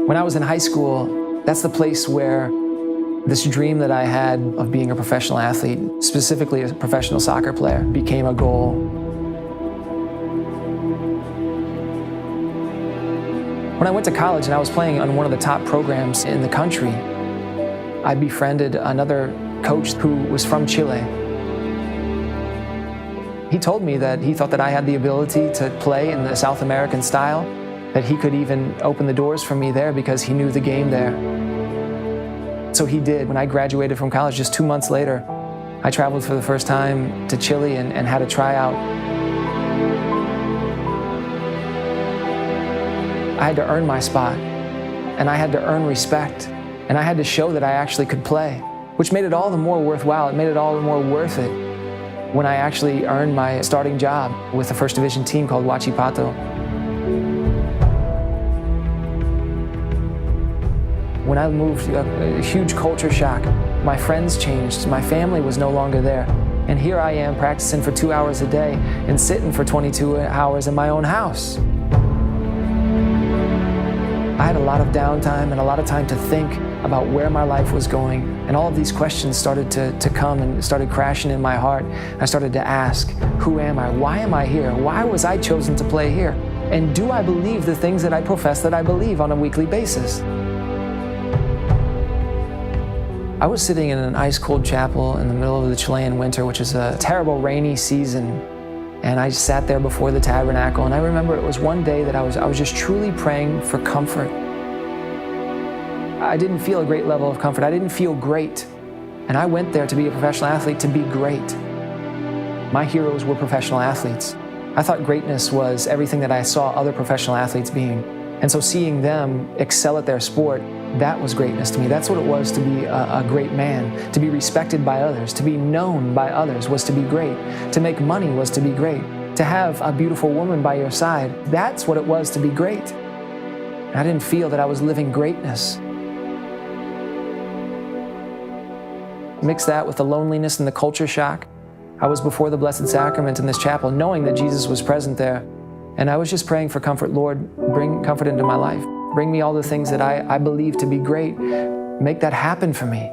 When I was in high school, that's the place where this dream that I had of being a professional athlete, specifically a professional soccer player, became a goal. When I went to college and I was playing on one of the top programs in the country, I befriended another coach who was from Chile. He told me that he thought that I had the ability to play in the South American style, that he could even open the doors for me there because he knew the game there. So he did. When I graduated from college, just 2 months later, I traveled for the first time to Chile and had a tryout. I had to earn my spot, and I had to earn respect, and I had to show that I actually could play, which made it all the more worthwhile. It made it all the more worth it when I actually earned my starting job with the first division team called Huachipato. When I moved, a huge culture shock. My friends changed. My family was no longer there. And here I am practicing for 2 hours a day and sitting for 22 hours in my own house. I had a lot of downtime and a lot of time to think about where my life was going. And all of these questions started to come and started crashing in my heart. I started to ask, who am I? Why am I here? Why was I chosen to play here? And do I believe the things that I profess that I believe on a weekly basis? I was sitting in an ice-cold chapel in the middle of the Chilean winter, which is a terrible rainy season. And I sat there before the tabernacle, and I remember it was one day that I was just truly praying for comfort. I didn't feel a great level of comfort. I didn't feel great. And I went there to be a professional athlete, to be great. My heroes were professional athletes. I thought greatness was everything that I saw other professional athletes being. And so seeing them excel at their sport, that was greatness to me. That's what it was to be a great man, to be respected by others, to be known by others was to be great. To make money was to be great. To have a beautiful woman by your side, that's what it was to be great. And I didn't feel that I was living greatness. Mix that with the loneliness and the culture shock. I was before the Blessed Sacrament in this chapel, knowing that Jesus was present there. And I was just praying for comfort. Lord, bring comfort into my life. Bring me all the things that I believe to be great. Make that happen for me.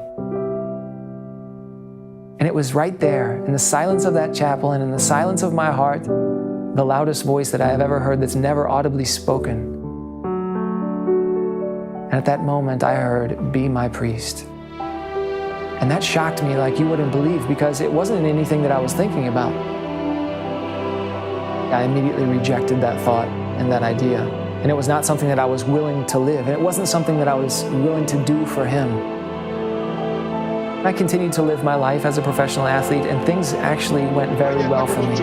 And it was right there, in the silence of that chapel and in the silence of my heart, the loudest voice that I have ever heard that's never audibly spoken. And at that moment, I heard, "Be my priest." And that shocked me like you wouldn't believe, because it wasn't anything that I was thinking about. I immediately rejected that thought and that idea. And it was not something that I was willing to live. And it wasn't something that I was willing to do for him. I continued to live my life as a professional athlete, and things actually went very well for me.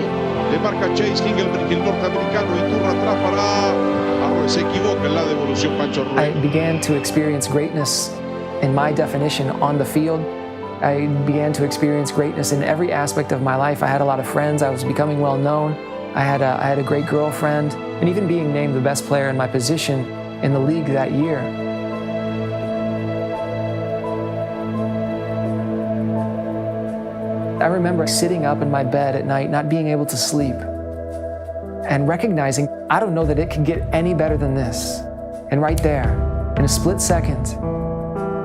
Le marca Hilgenbrinck, el norteamericano, y turno atrás para... Se equivoca en la devolución, Pancho Ruiz. I began to experience greatness in my definition on the field. I began to experience greatness in every aspect of my life. I had a lot of friends. I was becoming well known. I had a great girlfriend, and even being named the best player in my position in the league that year. I remember sitting up in my bed at night, not being able to sleep, and recognizing, I don't know that it can get any better than this. And right there, in a split second,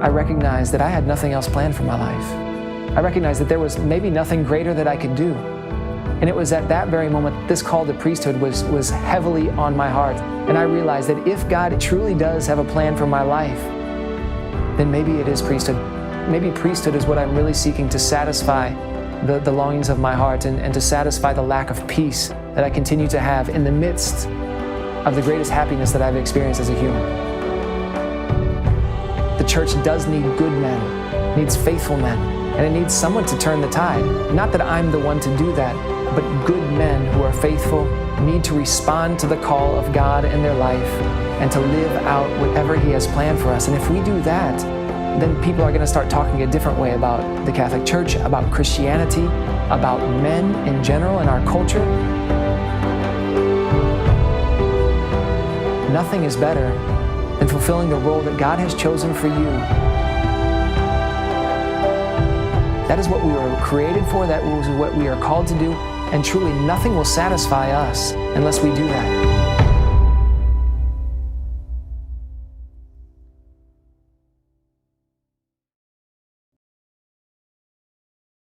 I recognized that I had nothing else planned for my life. I recognized that there was maybe nothing greater that I could do. And it was at that very moment, this call to priesthood was heavily on my heart. And I realized that if God truly does have a plan for my life, then maybe it is priesthood. Maybe priesthood is what I'm really seeking to satisfy the longings of my heart and to satisfy the lack of peace that I continue to have in the midst of the greatest happiness that I've experienced as a human. The church does need good men, needs faithful men, and it needs someone to turn the tide. Not that I'm the one to do that, but good men who are faithful need to respond to the call of God in their life and to live out whatever He has planned for us. And if we do that, then people are going to start talking a different way about the Catholic Church, about Christianity, about men in general in our culture. Nothing is better than fulfilling the role that God has chosen for you. That is what we were created for. That is what we are called to do. And truly, nothing will satisfy us unless we do that.